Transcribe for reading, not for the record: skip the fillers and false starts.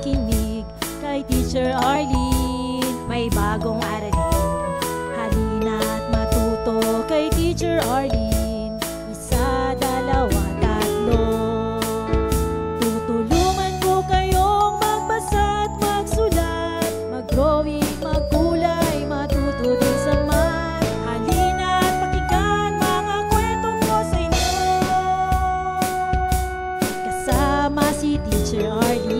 makinig kay Teacher Arlene. May bagong aralin, halina't matuto kay Teacher Arlene. Isa, dalawa, tatlo. Tutulungan ko kayong magbasa at magsulat, mag-drawing, magkulay, matuto din sa math. Halina't pakinggan mga kwento ko sa inyo, kasama si Teacher Arlene.